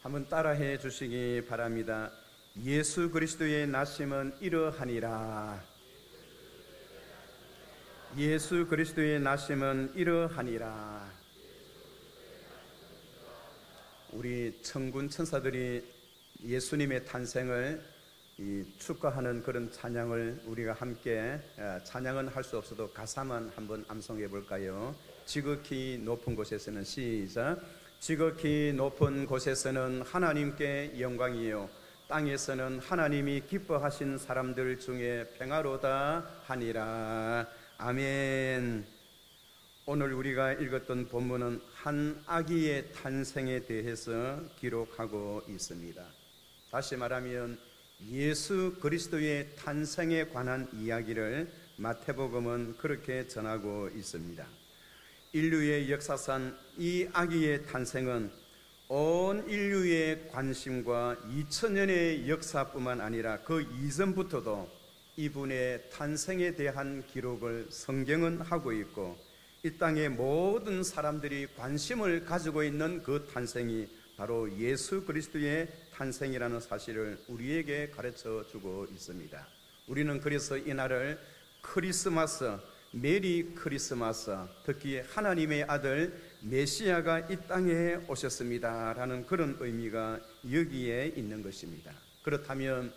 한번 따라해 주시기 바랍니다. 예수 그리스도의 나심은 이러하니라. 예수 그리스도의 나심은 이러하니라. 우리 천군 천사들이 예수님의 탄생을 축하하는 그런 찬양을 우리가 함께, 찬양은 할 수 없어도 가사만 한번 암송해 볼까요? 지극히 높은 곳에서는, 시작. 지극히 높은 곳에서는 하나님께 영광이요, 땅에서는 하나님이 기뻐하신 사람들 중에 평화로다 하니라. 아멘. 오늘 우리가 읽었던 본문은 한 아기의 탄생에 대해서 기록하고 있습니다. 다시 말하면 예수 그리스도의 탄생에 관한 이야기를 마태복음은 그렇게 전하고 있습니다. 인류의 역사상 이 아기의 탄생은 온 인류의 관심과 2000년의 역사뿐만 아니라 그 이전부터도 이분의 탄생에 대한 기록을 성경은 하고 있고, 이 땅의 모든 사람들이 관심을 가지고 있는 그 탄생이 바로 예수 그리스도의 탄생이라는 사실을 우리에게 가르쳐 주고 있습니다. 우리는 그래서 이날을 크리스마스, 메리 크리스마스, 특히 하나님의 아들 메시아가 이 땅에 오셨습니다 라는 그런 의미가 여기에 있는 것입니다. 그렇다면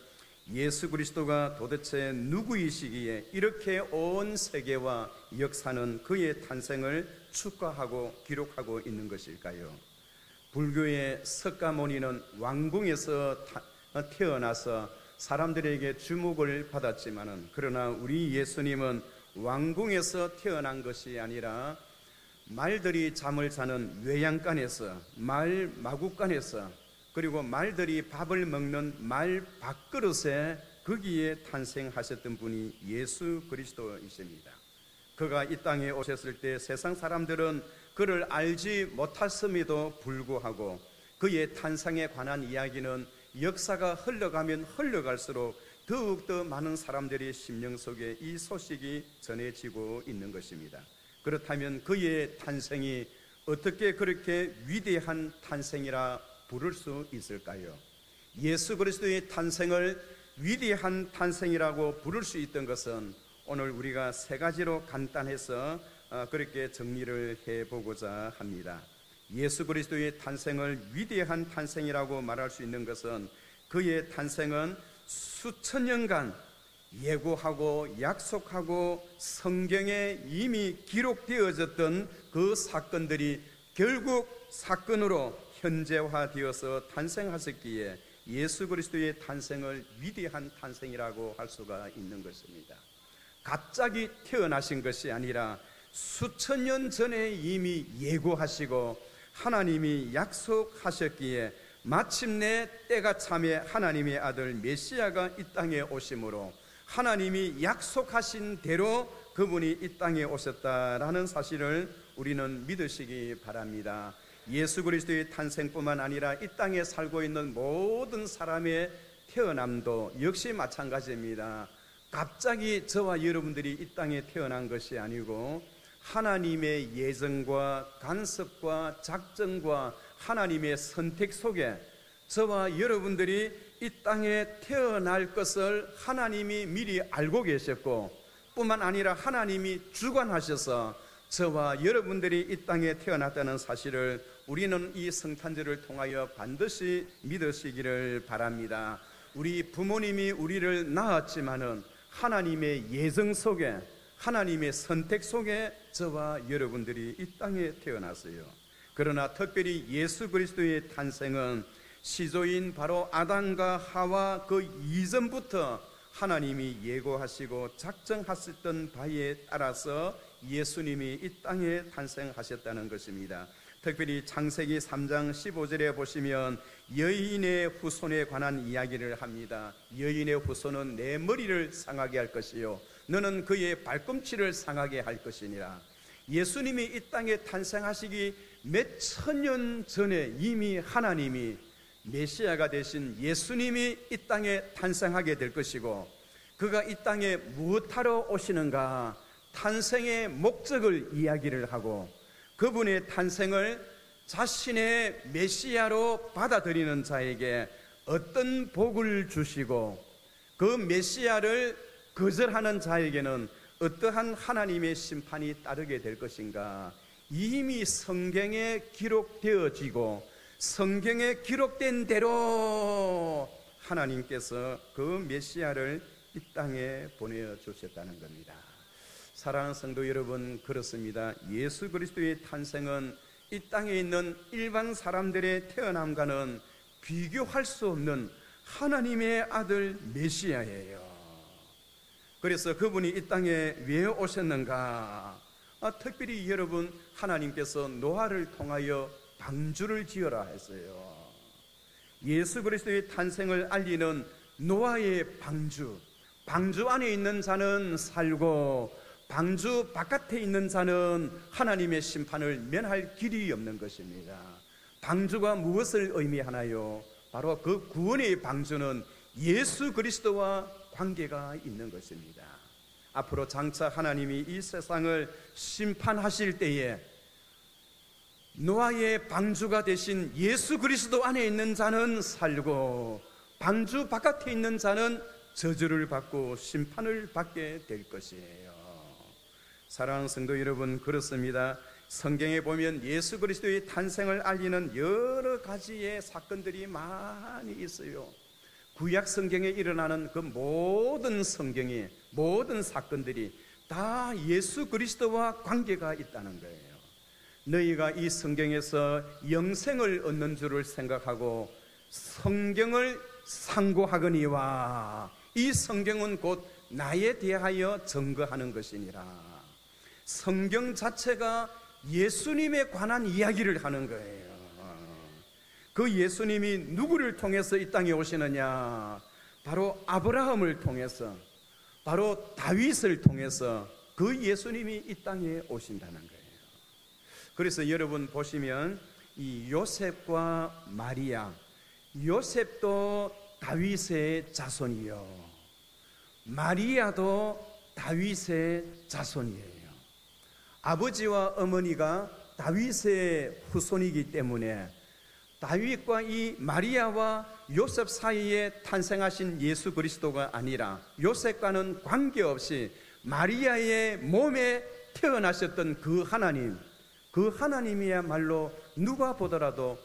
예수 그리스도가 도대체 누구이시기에 이렇게 온 세계와 역사는 그의 탄생을 축하하고 기록하고 있는 것일까요? 불교의 석가모니는 왕궁에서 태어나서 사람들에게 주목을 받았지만은, 그러나 우리 예수님은 왕궁에서 태어난 것이 아니라 말들이 잠을 자는 외양간에서, 말 마구간에서, 그리고 말들이 밥을 먹는 말 밥그릇에 거기에 탄생하셨던 분이 예수 그리스도이십니다. 그가 이 땅에 오셨을 때 세상 사람들은 그를 알지 못했음에도 불구하고 그의 탄생에 관한 이야기는 역사가 흘러가면 흘러갈수록 더욱더 많은 사람들의 심령 속에 이 소식이 전해지고 있는 것입니다. 그렇다면 그의 탄생이 어떻게 그렇게 위대한 탄생이라 부를 수 있을까요? 예수 그리스도의 탄생을 위대한 탄생이라고 부를 수 있던 것은 오늘 우리가 세 가지로 간단해서 그렇게 정리를 해보고자 합니다. 예수 그리스도의 탄생을 위대한 탄생이라고 말할 수 있는 것은 그의 탄생은 수천 년간 예고하고 약속하고 성경에 이미 기록되어졌던 그 사건들이 결국 사건으로 현재화되어서 탄생하셨기에 예수 그리스도의 탄생을 위대한 탄생이라고 할 수가 있는 것입니다. 갑자기 태어나신 것이 아니라 수천 년 전에 이미 예고하시고 하나님이 약속하셨기에 마침내 때가 참에 하나님의 아들 메시아가 이 땅에 오심으로 하나님이 약속하신 대로 그분이 이 땅에 오셨다라는 사실을 우리는 믿으시기 바랍니다. 예수 그리스도의 탄생뿐만 아니라 이 땅에 살고 있는 모든 사람의 태어남도 역시 마찬가지입니다. 갑자기 저와 여러분들이 이 땅에 태어난 것이 아니고 하나님의 예정과 간섭과 작정과 하나님의 선택 속에 저와 여러분들이 이 땅에 태어날 것을 하나님이 미리 알고 계셨고, 뿐만 아니라 하나님이 주관하셔서 저와 여러분들이 이 땅에 태어났다는 사실을 우리는 이 성탄절을 통하여 반드시 믿으시기를 바랍니다. 우리 부모님이 우리를 낳았지만은 하나님의 예정 속에, 하나님의 선택 속에 저와 여러분들이 이 땅에 태어났어요. 그러나 특별히 예수 그리스도의 탄생은 시조인 바로 아담과 하와 그 이전부터 하나님이 예고하시고 작정하셨던 바에 따라서 예수님이 이 땅에 탄생하셨다는 것입니다. 특별히 창세기 3장 15절에 보시면 여인의 후손에 관한 이야기를 합니다. 여인의 후손은 내 머리를 상하게 할 것이요 너는 그의 발꿈치를 상하게 할 것이니라. 예수님이 이 땅에 탄생하시기 몇 천년 전에 이미 하나님이 메시아가 되신 예수님이 이 땅에 탄생하게 될 것이고, 그가 이 땅에 무엇하러 오시는가 탄생의 목적을 이야기를 하고, 그분의 탄생을 자신의 메시아로 받아들이는 자에게 어떤 복을 주시고 그 메시아를 거절하는 자에게는 어떠한 하나님의 심판이 따르게 될 것인가, 이미 성경에 기록되어지고 성경에 기록된 대로 하나님께서 그 메시아를 이 땅에 보내주셨다는 겁니다. 사랑하는 성도 여러분, 그렇습니다. 예수 그리스도의 탄생은 이 땅에 있는 일반 사람들의 태어남과는 비교할 수 없는 하나님의 아들 메시아예요. 그래서 그분이 이 땅에 왜 오셨는가? 특별히 여러분, 하나님께서 노아를 통하여 방주를 지어라 했어요. 예수 그리스도의 탄생을 알리는 노아의 방주, 방주 안에 있는 자는 살고 방주 바깥에 있는 자는 하나님의 심판을 면할 길이 없는 것입니다. 방주가 무엇을 의미하나요? 바로 그 구원의 방주는 예수 그리스도와 관계가 있는 것입니다. 앞으로 장차 하나님이 이 세상을 심판하실 때에 노아의 방주가 되신 예수 그리스도 안에 있는 자는 살고 방주 바깥에 있는 자는 저주를 받고 심판을 받게 될 것이에요. 사랑하는 성도 여러분, 그렇습니다. 성경에 보면 예수 그리스도의 탄생을 알리는 여러 가지의 사건들이 많이 있어요. 구약 성경에 일어나는 그 모든 성경의 모든 사건들이 다 예수 그리스도와 관계가 있다는 거예요. 너희가 이 성경에서 영생을 얻는 줄을 생각하고 성경을 상고하거니와 이 성경은 곧 나에 대하여 증거하는 것이니라. 성경 자체가 예수님에 관한 이야기를 하는 거예요. 그 예수님이 누구를 통해서 이 땅에 오시느냐? 바로 아브라함을 통해서, 바로 다윗을 통해서 그 예수님이 이 땅에 오신다는 거예요. 그래서 여러분 보시면 이 요셉과 마리아, 요셉도 다윗의 자손이요, 마리아도 다윗의 자손이에요. 아버지와 어머니가 다윗의 후손이기 때문에 다윗과 이 마리아와 요셉 사이에 탄생하신 예수 그리스도가 아니라 요셉과는 관계없이 마리아의 몸에 태어나셨던 그 하나님, 그 하나님이야말로 누가 보더라도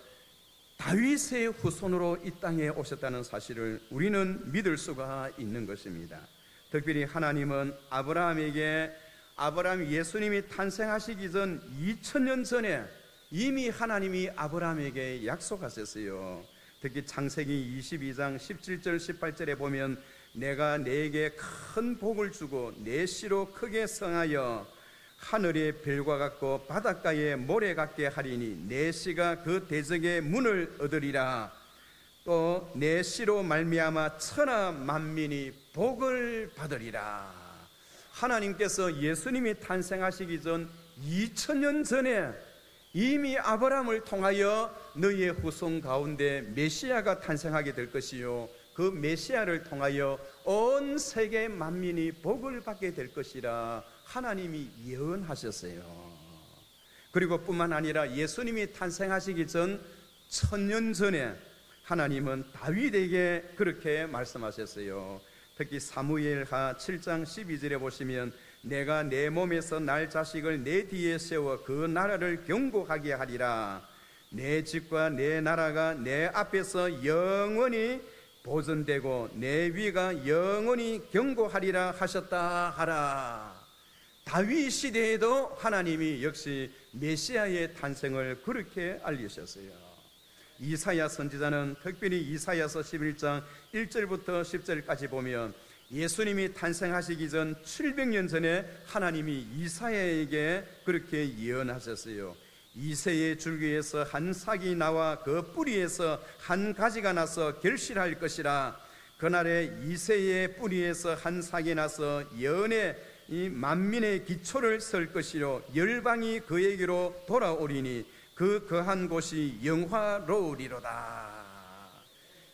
다윗의 후손으로 이 땅에 오셨다는 사실을 우리는 믿을 수가 있는 것입니다. 특별히 하나님은 아브라함이 예수님이 탄생하시기 전 2000년 전에 이미 하나님이 아브라함에게 약속하셨어요. 특히 창세기 22장 17절 18절에 보면 내가 네게 큰 복을 주고 네 씨로 크게 성하여 하늘의 별과 같고 바닷가의 모래 같게 하리니 네 씨가 그 대적의 문을 얻으리라. 또 네 씨로 말미암아 천하 만민이 복을 받으리라. 하나님께서 예수님이 탄생하시기 전 2000년 전에 이미 아브라함을 통하여 너희의 후손 가운데 메시아가 탄생하게 될 것이요 그 메시아를 통하여 온 세계 만민이 복을 받게 될 것이라 하나님이 예언하셨어요. 그리고 뿐만 아니라 예수님이 탄생하시기 전 1000년 전에 하나님은 다윗에게 그렇게 말씀하셨어요. 특히 사무엘하 7장 12절에 보시면 내가 내 몸에서 날 자식을 내 뒤에 세워 그 나라를 경고하게 하리라. 내 집과 내 나라가 내 앞에서 영원히 보존되고 내 위가 영원히 경고하리라 하셨다 하라. 다윗 시대에도 하나님이 역시 메시아의 탄생을 그렇게 알리셨어요. 이사야 선지자는 특별히 이사야서 11장 1절부터 10절까지 보면 예수님이 탄생하시기 전 700년 전에 하나님이 이사야에게 그렇게 예언하셨어요. 이새의 줄기에서 한 싹이 나와 그 뿌리에서 한 가지가 나서 결실할 것이라. 그날에 이새의 뿌리에서 한 싹이 나서 연의 이 만민의 기초를 설 것이요 열방이 그에게로 돌아오리니 그 거한 곳이 영화로우리로다.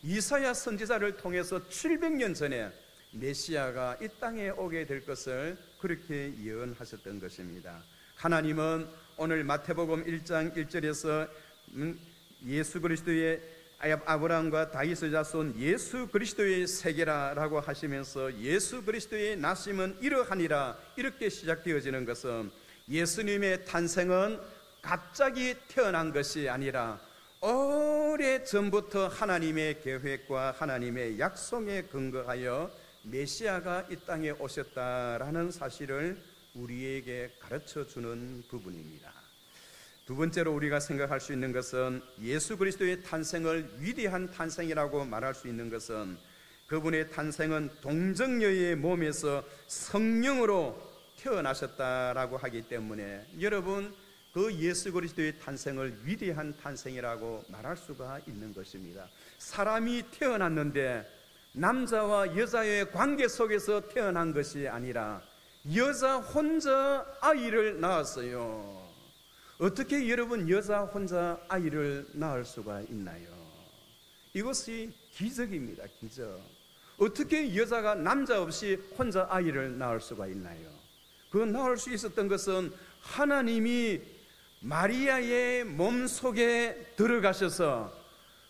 이사야 선지자를 통해서 700년 전에 메시아가 이 땅에 오게 될 것을 그렇게 예언하셨던 것입니다. 하나님은 오늘 마태복음 1장 1절에서 예수 그리스도의 아브라함과 다윗의 자손 예수 그리스도의 세계라라고 하시면서 예수 그리스도의 나심은 이러하니라 이렇게 시작되어지는 것은 예수님의 탄생은 갑자기 태어난 것이 아니라 오래전부터 하나님의 계획과 하나님의 약속에 근거하여 메시아가 이 땅에 오셨다라는 사실을 우리에게 가르쳐주는 부분입니다. 두 번째로 우리가 생각할 수 있는 것은 예수 그리스도의 탄생을 위대한 탄생이라고 말할 수 있는 것은 그분의 탄생은 동정녀의 몸에서 성령으로 태어나셨다라고 하기 때문에 여러분 그 예수 그리스도의 탄생을 위대한 탄생이라고 말할 수가 있는 것입니다. 사람이 태어났는데 남자와 여자의 관계 속에서 태어난 것이 아니라 여자 혼자 아이를 낳았어요. 어떻게 여러분 여자 혼자 아이를 낳을 수가 있나요? 이것이 기적입니다. 기적. 어떻게 여자가 남자 없이 혼자 아이를 낳을 수가 있나요? 그 낳을 수 있었던 것은 하나님이 마리아의 몸 속에 들어가셔서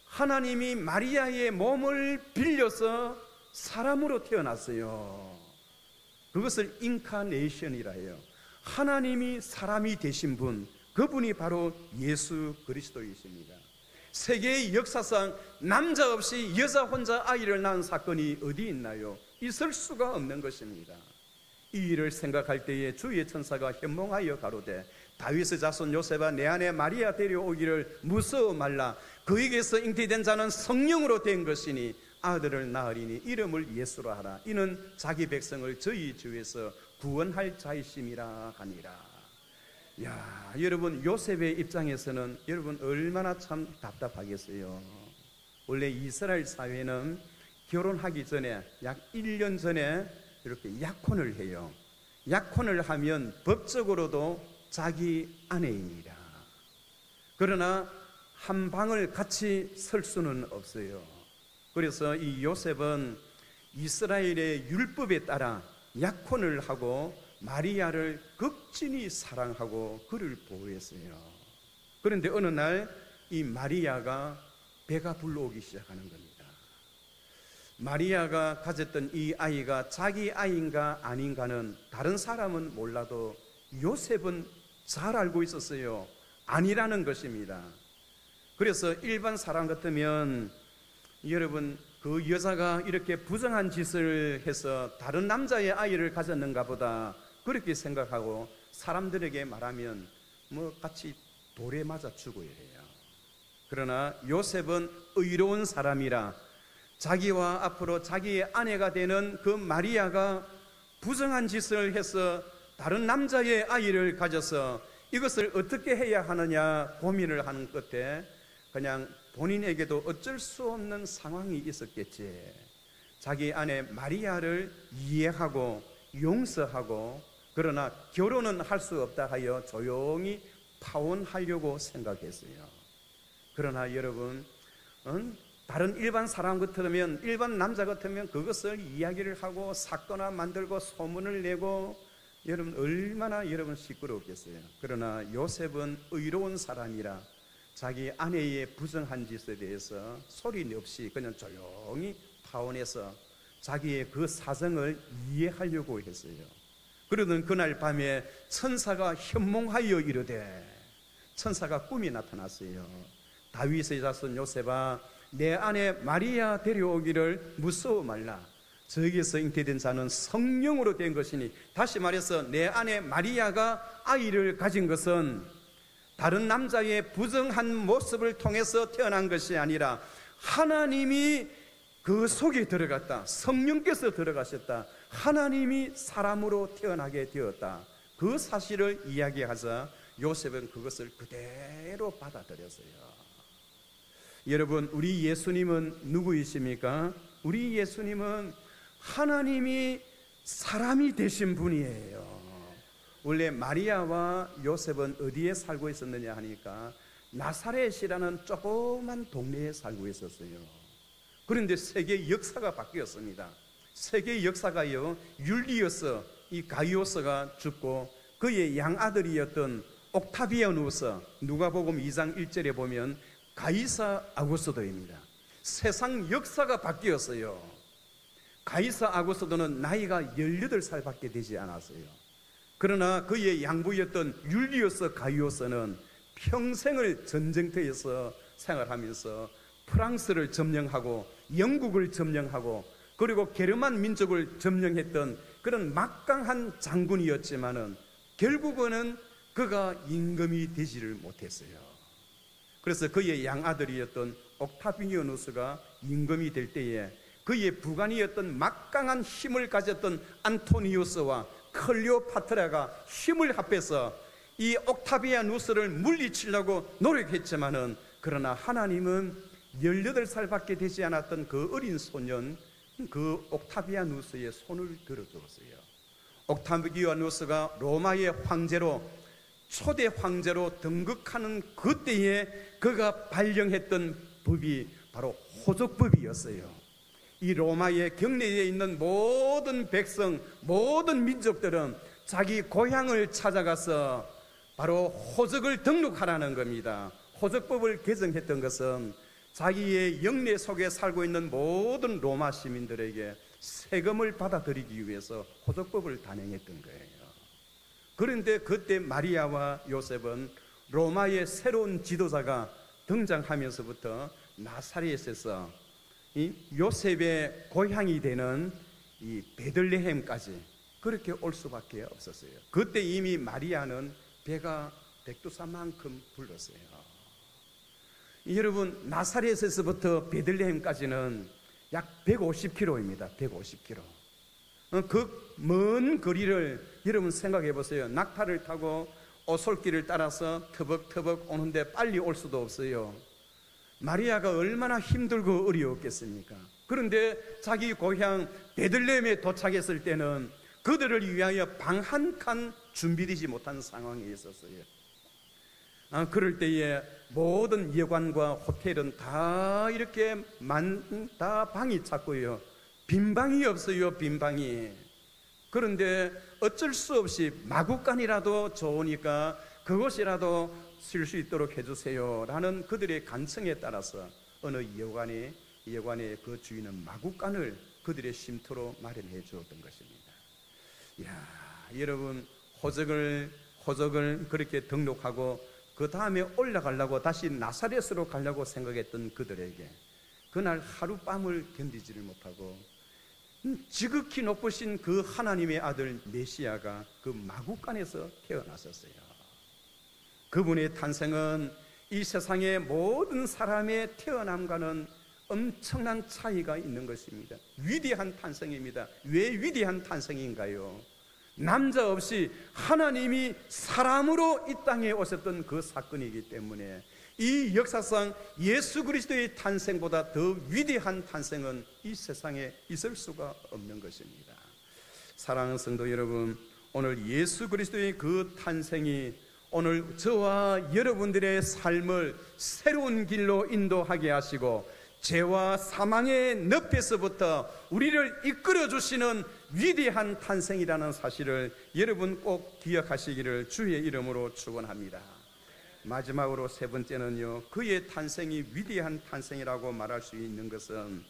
하나님이 마리아의 몸을 빌려서 사람으로 태어났어요. 그것을 인카네이션이라 해요. 하나님이 사람이 되신 분, 그분이 바로 예수 그리스도이십니다. 세계의 역사상 남자 없이 여자 혼자 아이를 낳은 사건이 어디 있나요? 있을 수가 없는 것입니다. 이 일을 생각할 때에 주의 천사가 현몽하여 가로되 다윗의 자손 요셉아 내 아내 마리아 데려오기를 무서워 말라. 그에게서 잉태된 자는 성령으로 된 것이니 아들을 낳으리니 이름을 예수로 하라. 이는 자기 백성을 저희 주에서 구원할 자이심이라 하니라. 야, 여러분 요셉의 입장에서는 여러분 얼마나 참 답답하겠어요. 원래 이스라엘 사회는 결혼하기 전에 약 1년 전에 이렇게 약혼을 해요. 약혼을 하면 법적으로도 자기 아내입니다. 그러나 한 방을 같이 설 수는 없어요. 그래서 이 요셉은 이스라엘의 율법에 따라 약혼을 하고 마리아를 극진히 사랑하고 그를 보호했어요. 그런데 어느 날 이 마리아가 배가 불러오기 시작하는 겁니다. 마리아가 가졌던 이 아이가 자기 아이인가 아닌가는 다른 사람은 몰라도 요셉은 잘 알고 있었어요. 아니라는 것입니다. 그래서 일반 사람 같으면 여러분 그 여자가 이렇게 부정한 짓을 해서 다른 남자의 아이를 가졌는가 보다 그렇게 생각하고 사람들에게 말하면 뭐 같이 돌에 맞아 죽어야 해요. 그러나 요셉은 의로운 사람이라 자기와 앞으로 자기의 아내가 되는 그 마리아가 부정한 짓을 해서 다른 남자의 아이를 가져서 이것을 어떻게 해야 하느냐 고민을 하는 끝에 그냥 본인에게도 어쩔 수 없는 상황이 있었겠지. 자기 아내 마리아를 이해하고 용서하고 그러나 결혼은 할 수 없다 하여 조용히 파혼하려고 생각했어요. 그러나 여러분 다른 일반 사람 같으면 일반 남자 같으면 그것을 이야기를 하고 사건화 만들고 소문을 내고 여러분 얼마나 여러분 시끄럽겠어요. 그러나 요셉은 의로운 사람이라 자기 아내의 부정한 짓에 대해서 소리 없이 그냥 조용히 파혼해서 자기의 그 사정을 이해하려고 했어요. 그러던 그날 밤에 천사가 현몽하여 이르되 천사가 꿈이 나타났어요. 다윗의 자손 요셉아 내 아내 마리아 데려오기를 무서워 말라. 저에게서 잉태된 자는 성령으로 된 것이니 다시 말해서 내 아내 마리아가 아이를 가진 것은 다른 남자의 부정한 모습을 통해서 태어난 것이 아니라 하나님이 그 속에 들어갔다. 성령께서 들어가셨다. 하나님이 사람으로 태어나게 되었다. 그 사실을 이야기하자 요셉은 그것을 그대로 받아들였어요. 여러분 우리 예수님은 누구이십니까? 우리 예수님은 하나님이 사람이 되신 분이에요. 원래 마리아와 요셉은 어디에 살고 있었느냐 하니까 나사렛이라는 조그만 동네에 살고 있었어요. 그런데 세계의 역사가 바뀌었습니다. 세계의 역사가요 율리어스 이 가이오스가 죽고 그의 양아들이었던 옥타비아누스, 누가복음 2장 1절에 보면 가이사 아구스도입니다. 세상 역사가 바뀌었어요. 가이사 아구스도는 나이가 18살밖에 되지 않았어요. 그러나 그의 양부였던 율리우스 가이오스는 평생을 전쟁터에서 생활하면서 프랑스를 점령하고 영국을 점령하고 그리고 게르만 민족을 점령했던 그런 막강한 장군이었지만은 결국은 그가 임금이 되지를 못했어요. 그래서 그의 양아들이었던 옥타비아누스가 임금이 될 때에 그의 부관이었던 막강한 힘을 가졌던 안토니우스와 클레오파트라가 힘을 합해서 이 옥타비아누스를 물리치려고 노력했지만은 그러나 하나님은 18살밖에 되지 않았던 그 어린 소년 그 옥타비아누스의 손을 들어주었어요. 옥타비아누스가 로마의 황제로 초대 황제로 등극하는 그때에 그가 발령했던 법이 바로 호적법이었어요. 이 로마의 경내에 있는 모든 백성, 모든 민족들은 자기 고향을 찾아가서 바로 호적을 등록하라는 겁니다. 호적법을 개정했던 것은 자기의 영내 속에 살고 있는 모든 로마 시민들에게 세금을 받아들이기 위해서 호적법을 단행했던 거예요. 그런데 그때 마리아와 요셉은 로마의 새로운 지도자가 등장하면서부터 나사렛에서 이 요셉의 고향이 되는 이 베들레헴까지 그렇게 올 수밖에 없었어요. 그때 이미 마리아는 배가 백두산만큼 불렀어요. 여러분, 나사렛에서부터 베들레헴까지는 약 150km입니다. 150km. 그 먼 거리를 여러분 생각해 보세요. 낙타를 타고 오솔길을 따라서 터벅터벅 오는데 빨리 올 수도 없어요. 마리아가 얼마나 힘들고 어려웠겠습니까? 그런데 자기 고향 베들레헴에 도착했을 때는 그들을 위하여 방 한 칸 준비되지 못한 상황에 있었어요. 그럴 때에 모든 여관과 호텔은 다 이렇게 다 방이 찼고요. 빈 방이 없어요. 빈 방이. 그런데 어쩔 수 없이 마구간이라도 좋으니까 그곳이라도 쓸 수 있도록 해주세요 라는 그들의 간청에 따라서 어느 여관에 그 주인은 마구간을 그들의 쉼터로 마련해 주었던 것입니다. 이야, 여러분, 호적을 그렇게 등록하고 그 다음에 올라가려고 다시 나사렛으로 가려고 생각했던 그들에게 그날 하룻밤을 견디지를 못하고 지극히 높으신 그 하나님의 아들 메시아가 그 마구간에서 태어나셨어요. 그분의 탄생은 이 세상의 모든 사람의 태어남과는 엄청난 차이가 있는 것입니다. 위대한 탄생입니다. 왜 위대한 탄생인가요? 남자 없이 하나님이 사람으로 이 땅에 오셨던 그 사건이기 때문에 이 역사상 예수 그리스도의 탄생보다 더 위대한 탄생은 이 세상에 있을 수가 없는 것입니다. 사랑하는 성도 여러분, 오늘 예수 그리스도의 그 탄생이 오늘 저와 여러분들의 삶을 새로운 길로 인도하게 하시고 죄와 사망의 늪에서부터 우리를 이끌어 주시는 위대한 탄생이라는 사실을 여러분 꼭 기억하시기를 주의 이름으로 축원합니다. 마지막으로 세 번째는요, 그의 탄생이 위대한 탄생이라고 말할 수 있는 것은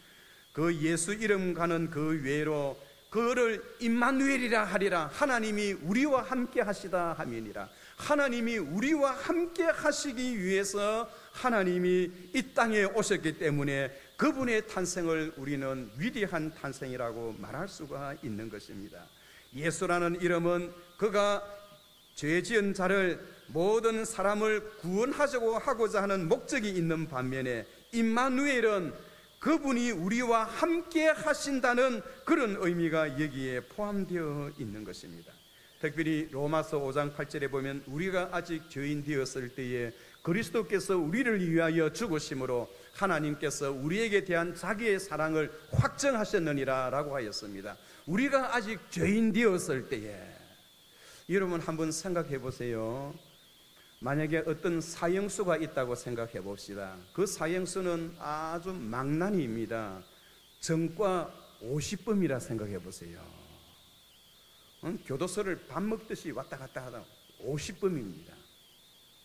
그 예수 이름 가는 그 외로 그를 임마누엘이라 하리라, 하나님이 우리와 함께 하시다 하면이라. 하나님이 우리와 함께 하시기 위해서 하나님이 이 땅에 오셨기 때문에 그분의 탄생을 우리는 위대한 탄생이라고 말할 수가 있는 것입니다. 예수라는 이름은 그가 죄 지은 자를, 모든 사람을 구원하자고 하고자 하는 목적이 있는 반면에 임마누엘은 그분이 우리와 함께 하신다는 그런 의미가 여기에 포함되어 있는 것입니다. 특별히 로마서 5장 8절에 보면 우리가 아직 죄인 되었을 때에 그리스도께서 우리를 위하여 죽으심으로 하나님께서 우리에게 대한 자기의 사랑을 확정하셨느니라 라고 하였습니다. 우리가 아직 죄인 되었을 때에, 여러분 한번 생각해 보세요. 만약에 어떤 사형수가 있다고 생각해 봅시다. 그 사형수는 아주 망나니입니다. 전과 50범이라 생각해 보세요. 교도소를 밥 먹듯이 왔다 갔다 하다 50범입니다.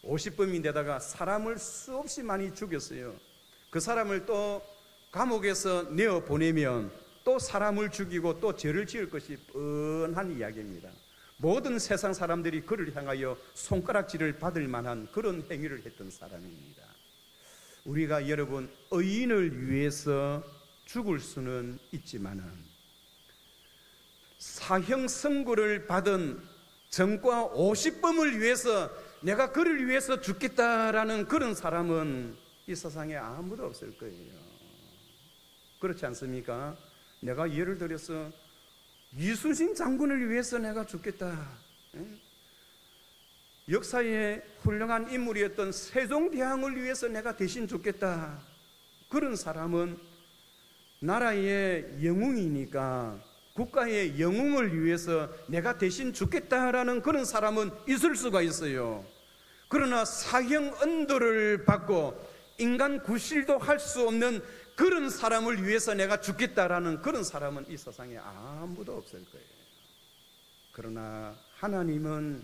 50범인데다가 사람을 수없이 많이 죽였어요. 그 사람을 또 감옥에서 내어 보내면 또 사람을 죽이고 또 죄를 지을 것이 뻔한 이야기입니다. 모든 세상 사람들이 그를 향하여 손가락질을 받을 만한 그런 행위를 했던 사람입니다. 우리가 여러분 의인을 위해서 죽을 수는 있지만은 사형 선고를 받은 전과 50범을 위해서 내가 그를 위해서 죽겠다라는 그런 사람은 이 세상에 아무도 없을 거예요. 그렇지 않습니까? 내가 예를 들어서 이순신 장군을 위해서 내가 죽겠다, 역사의 훌륭한 인물이었던 세종대왕을 위해서 내가 대신 죽겠다, 그런 사람은 나라의 영웅이니까 국가의 영웅을 위해서 내가 대신 죽겠다라는 그런 사람은 있을 수가 있어요. 그러나 사형 언도를 받고 인간 구실도 할 수 없는 그런 사람을 위해서 내가 죽겠다라는 그런 사람은 이 세상에 아무도 없을 거예요. 그러나 하나님은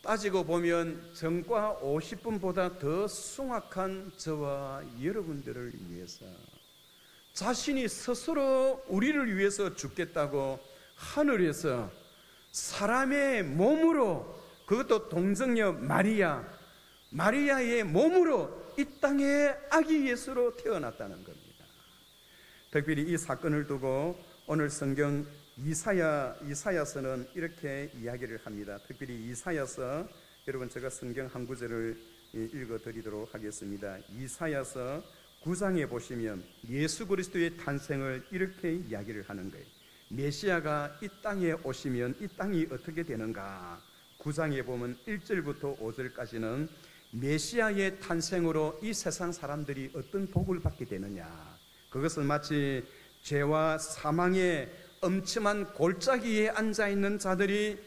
따지고 보면 전과 50분보다 더 숭악한 저와 여러분들을 위해서 자신이 스스로 우리를 위해서 죽겠다고 하늘에서 사람의 몸으로, 그것도 동정녀 마리아의 몸으로 이 땅에 아기 예수로 태어났다는 겁니다. 특별히 이 사건을 두고 오늘 성경 이사야서는 이렇게 이야기를 합니다. 특별히 이사야서, 여러분 제가 성경 한 구절을 읽어드리도록 하겠습니다. 이사야서 9장에 보시면 예수 그리스도의 탄생을 이렇게 이야기를 하는 거예요. 메시아가 이 땅에 오시면 이 땅이 어떻게 되는가. 9장에 보면 1절부터 5절까지는 메시아의 탄생으로 이 세상 사람들이 어떤 복을 받게 되느냐, 그것은 마치 죄와 사망의 엄침한 골짜기에 앉아있는 자들이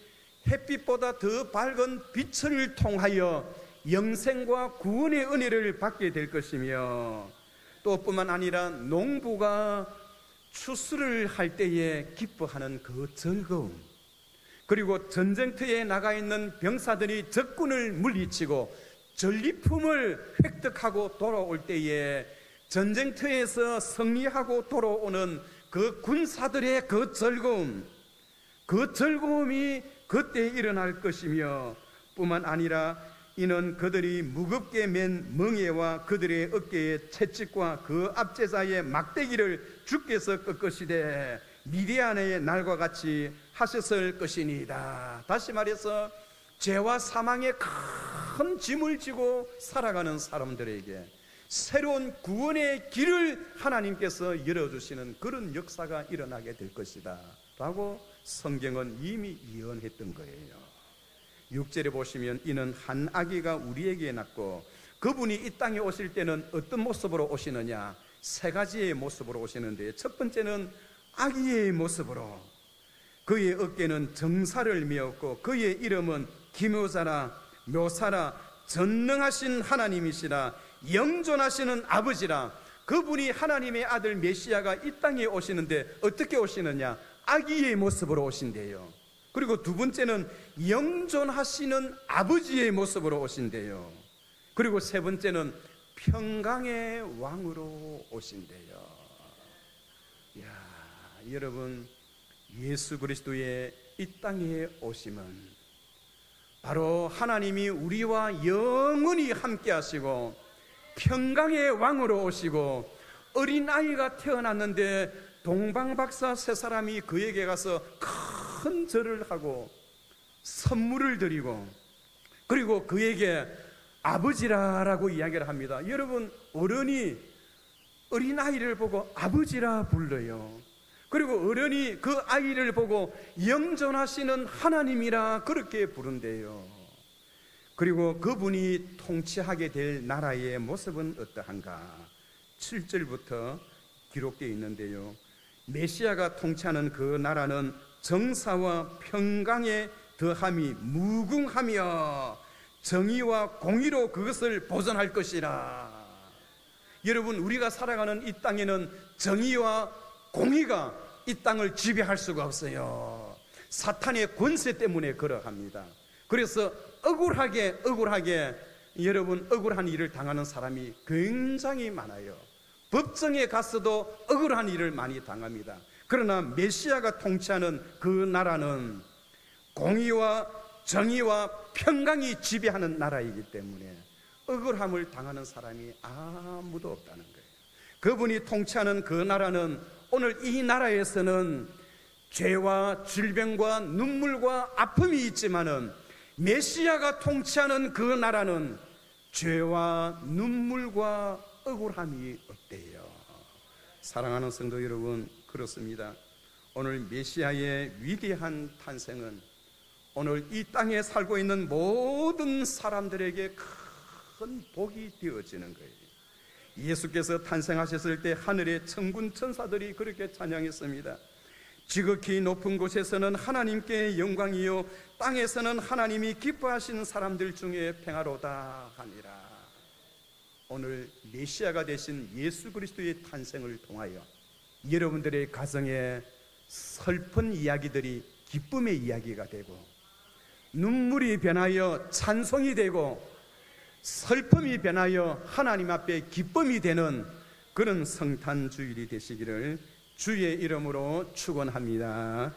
햇빛보다 더 밝은 빛을 통하여 영생과 구원의 은혜를 받게 될 것이며, 또 뿐만 아니라 농부가 추수를 할 때에 기뻐하는 그 즐거움, 그리고 전쟁터에 나가 있는 병사들이 적군을 물리치고 전리품을 획득하고 돌아올 때에 전쟁터에서 승리하고 돌아오는 그 군사들의 그 즐거움이 그때 일어날 것이며, 뿐만 아니라 이는 그들이 무겁게 맨 멍에와 그들의 어깨의 채찍과 그 압제자의 막대기를 주께서 꺾으시되 미디안의 날과 같이 하셨을 것이니이다. 다시 말해서 죄와 사망의 큰 짐을 지고 살아가는 사람들에게 새로운 구원의 길을 하나님께서 열어주시는 그런 역사가 일어나게 될 것이다 라고 성경은 이미 예언했던 거예요. 6절에 보시면 이는 한 아기가 우리에게 낳고 그분이 이 땅에 오실 때는 어떤 모습으로 오시느냐, 세 가지의 모습으로 오시는데, 첫 번째는 아기의 모습으로, 그의 어깨는 정사를 메었고 그의 이름은 기묘자라 묘사라 전능하신 하나님이시라 영존하시는 아버지라. 그분이 하나님의 아들 메시아가 이 땅에 오시는데 어떻게 오시느냐, 아기의 모습으로 오신대요. 그리고 두 번째는 영존하시는 아버지의 모습으로 오신대요. 그리고 세 번째는 평강의 왕으로 오신대요. 이야, 여러분, 예수 그리스도의 이 땅에 오심은 바로 하나님이 우리와 영원히 함께 하시고 평강의 왕으로 오시고, 어린아이가 태어났는데 동방박사 세 사람이 그에게 가서 큰 절을 하고 선물을 드리고, 그리고 그에게 아버지라라고 이야기를 합니다. 여러분, 어른이 어린아이를 보고 아버지라 불러요. 그리고 어른이 그 아이를 보고 영존하시는 하나님이라 그렇게 부른대요. 그리고 그분이 통치하게 될 나라의 모습은 어떠한가. 7절부터 기록되어 있는데요, 메시아가 통치하는 그 나라는 정사와 평강에 더함이 무궁하며 정의와 공의로 그것을 보존할 것이라. 여러분, 우리가 살아가는 이 땅에는 정의와 공의가 이 땅을 지배할 수가 없어요. 사탄의 권세 때문에 그러합니다. 그래서 억울하게 여러분 억울한 일을 당하는 사람이 굉장히 많아요. 법정에 갔어도 억울한 일을 많이 당합니다. 그러나 메시아가 통치하는 그 나라는 공의와 정의와 평강이 지배하는 나라이기 때문에 억울함을 당하는 사람이 아무도 없다는 거예요. 그분이 통치하는 그 나라는, 오늘 이 나라에서는 죄와 질병과 눈물과 아픔이 있지만은 메시아가 통치하는 그 나라는 죄와 눈물과 억울함이 없대요. 사랑하는 성도 여러분, 그렇습니다. 오늘 메시아의 위대한 탄생은 오늘 이 땅에 살고 있는 모든 사람들에게 큰 복이 되어지는 거예요. 예수께서 탄생하셨을 때 하늘의 천군 천사들이 그렇게 찬양했습니다. 지극히 높은 곳에서는 하나님께 영광이요, 땅에서는 하나님이 기뻐하시는 사람들 중에 평화로다 하니라. 오늘 메시아가 되신 예수 그리스도의 탄생을 통하여 여러분들의 가정에 슬픈 이야기들이 기쁨의 이야기가 되고, 눈물이 변하여 찬송이 되고, 슬픔이 변하여 하나님 앞에 기쁨이 되는 그런 성탄 주일이 되시기를 주의 이름으로 축원합니다.